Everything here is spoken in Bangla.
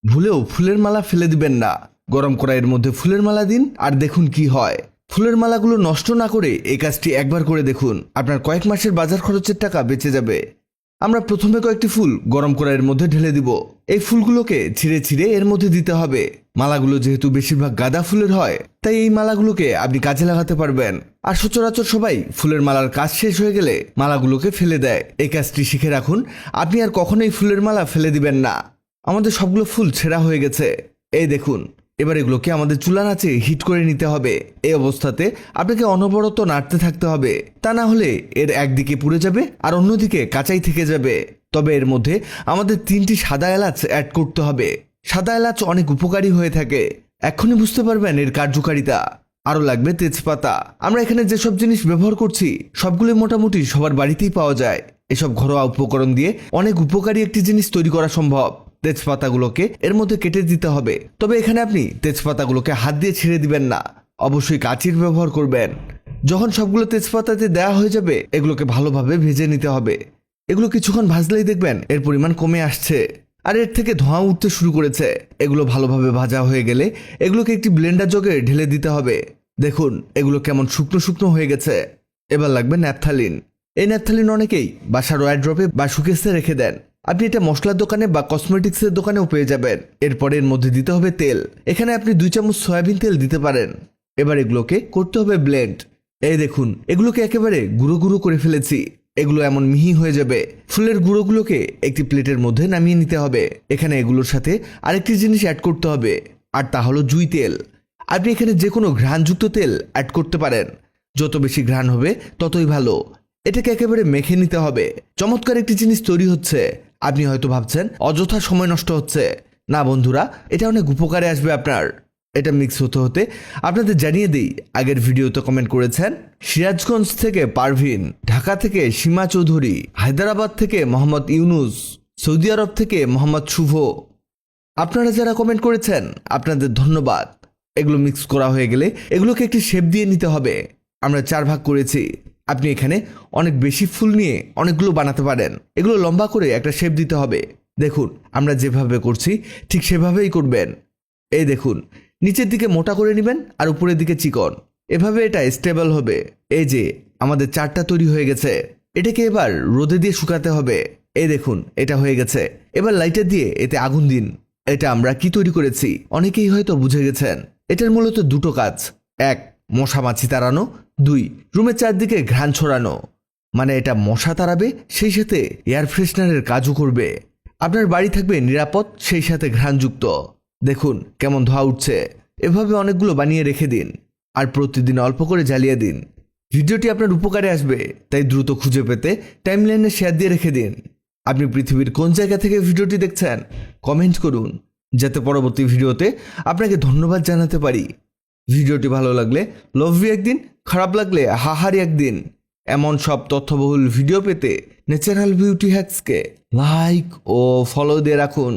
ভুলেও ফুলের মালা ফেলে দিবেন না। গরম কড়াইয়ের মধ্যে ফুলের মালা দিন আর দেখুন কি হয়। ফুলের মালাগুলো নষ্ট না করে এই কাজটি একবার করে দেখুন, আপনার কয়েক মাসের বাজার খরচের টাকা বেঁচে যাবে। আমরা প্রথমে কয়েকটি ফুল গরম কড়াইয়ের মধ্যে ঢেলে দিব। এই ফুলগুলোকে ছিঁড়ে ছিঁড়ে এর মধ্যে দিতে হবে। মালাগুলো যেহেতু বেশিরভাগ গাঁদা ফুলের হয়, তাই এই মালাগুলোকে আপনি কাজে লাগাতে পারবেন। আর সচরাচর সবাই ফুলের মালার কাজ শেষ হয়ে গেলে মালাগুলোকে ফেলে দেয়। এই কাজটি শিখে রাখুন, আপনি আর কখনোই ফুলের মালা ফেলে দিবেন না। আমাদের সবগুলো ফুল ছেঁড়া হয়ে গেছে, এই দেখুন। এবার এগুলোকে আমাদের চুলার আঁচে হিট করে নিতে হবে। এই অবস্থাতে আপনাকে অনবরত নাড়তে থাকতে হবে, তা না হলে এর একদিকে পুড়ে যাবে আর অন্যদিকে কাঁচাই থেকে যাবে। তবে এর মধ্যে আমাদের 3টি সাদা এলাচ অ্যাড করতে হবে। সাদা এলাচ অনেক উপকারী হয়ে থাকে, এক্ষুনি বুঝতে পারবেন এর কার্যকারিতা। আরও লাগবে তেজপাতা। আমরা এখানে যেসব জিনিস ব্যবহার করছি সবগুলো মোটামুটি সবার বাড়িতেই পাওয়া যায়। এসব ঘরোয়া উপকরণ দিয়ে অনেক উপকারী একটি জিনিস তৈরি করা সম্ভব। তেজপাতাগুলোকে এর মধ্যে কেটে দিতে হবে, তবে এখানে আপনি তেজপাতাগুলোকে হাত দিয়ে ছিঁড়ে দিবেন না, অবশ্যই কাঁচির ব্যবহার করবেন। যখন সবগুলো তেজপাতাতে দেওয়া হয়ে যাবে, এগুলোকে ভালোভাবে ভেজে নিতে হবে। এগুলো কিছুক্ষণ ভাজলেই দেখবেন এর পরিমাণ কমে আসছে আর এর থেকে ধোঁয়া উঠতে শুরু করেছে। এগুলো ভালোভাবে ভাজা হয়ে গেলে এগুলোকে একটি ব্লেন্ডার জগে ঢেলে দিতে হবে। দেখুন এগুলো কেমন শুকনো শুকনো হয়ে গেছে। এবার লাগবে ন্যাপথালিন। এই ন্যাপথালিন অনেকেই বাসার ওয়ারড্রপে বা শোকেসে রেখে দেন। আপনি এটা মশলার দোকানে বা কসমেটিক্সের দোকানেও পেয়ে যাবেন। এরপরে এর মধ্যে দিতে হবে তেল। এখানে আপনি 2 চামচ সয়াবিন তেল দিতে পারেন। এবার এগুলোকে করতে হবে ব্লেন্ড। এই দেখুন এগুলোকে একেবারে গুঁড়ো গুঁড়ো করে ফেলেছি। এগুলো এমন মিহি হয়ে যাবে। ফুলের গুঁড়োগুলোকে একটি প্লেটের মধ্যে নামিয়ে নিতে হবে। এখানে এগুলোর সাথে আরেকটি জিনিস অ্যাড করতে হবে, আর তা হলো জুঁই তেল। আপনি এখানে যে কোনো ঘ্রাণযুক্ত তেল অ্যাড করতে পারেন, যত বেশি ঘ্রাণ হবে ততই ভালো। এটাকে একেবারে মেখে নিতে হবে। চমৎকার একটি জিনিস তৈরি হচ্ছে। আপনি হয়তো ভাবছেন অযথা সময় নষ্ট হচ্ছে। না বন্ধুরা, এটা অনেক উপকারে আসবে আপনার। এটা মিক্স হতে হতে আপনাদের জানিয়ে দিই, আগের ভিডিওতে কমেন্ট করেছেন সিরাজগঞ্জ থেকে পারভিন, ঢাকা থেকে সীমা চৌধুরী, হায়দ্রাবাদ থেকে মোহাম্মদ ইউনুস, সৌদি আরব থেকে মোহাম্মদ শুভ। আপনারা যারা কমেন্ট করেছেন আপনাদের ধন্যবাদ। এগুলো মিক্স করা হয়ে গেলে এগুলোকে একটি শেপ দিয়ে নিতে হবে। আমরা 4 ভাগ করেছি। আপনি এখানে অনেক বেশি ফুল নিয়ে অনেকগুলো বানাতে পারেন। এগুলো লম্বা করে একটা শেপ দিতে হবে। দেখুন আমরা যেভাবে করছি ঠিক সেভাবেই করবেন। এই দেখুন নিচের দিকে মোটা করে নেবেন আর উপরের দিকে চিকন, এভাবে এটা স্টেবল হবে। এই যে আমাদের 4টা তৈরি হয়ে গেছে। এটাকে এবার রোদে দিয়ে শুকাতে হবে। এই দেখুন এটা হয়ে গেছে। এবার লাইটার দিয়ে এতে আগুন দিন। এটা আমরা কি তৈরি করেছি অনেকেই হয়তো বুঝে গেছেন। এটার মূলত 2টো কাজ। 1, মশা মাছি তাড়ানো। 2, রুমের চারদিকে ঘ্রাণ ছড়ানো। মানে এটা মশা তাড়াবে, সেই সাথে এয়ার ফ্রেশনারের কাজও করবে। আপনার বাড়ি থাকবে নিরাপদ, সেই সাথে ঘ্রাণযুক্ত। দেখুন কেমন ধোঁয়া উঠছে। এভাবে অনেকগুলো বানিয়ে রেখে দিন আর প্রতিদিন অল্প করে জ্বালিয়ে দিন। ভিডিওটি আপনার উপকারে আসবে, তাই দ্রুত খুঁজে পেতে টাইমলাইনে শেয়ার দিয়ে রেখে দিন। আপনি পৃথিবীর কোন জায়গা থেকে ভিডিওটি দেখছেন কমেন্ট করুন, যাতে পরবর্তী ভিডিওতে আপনাকে ধন্যবাদ জানাতে পারি। ভিডিওটি ভালো লাগলে লভ ইউ একদিন, খারাপ লাগলে হাহারি একদিন। এমন সব তথ্যবহুল ভিডিও পেতে ন্যাচারাল বিউটি হ্যাক্সকে লাইক ও ফলো দিয়ে রাখুন।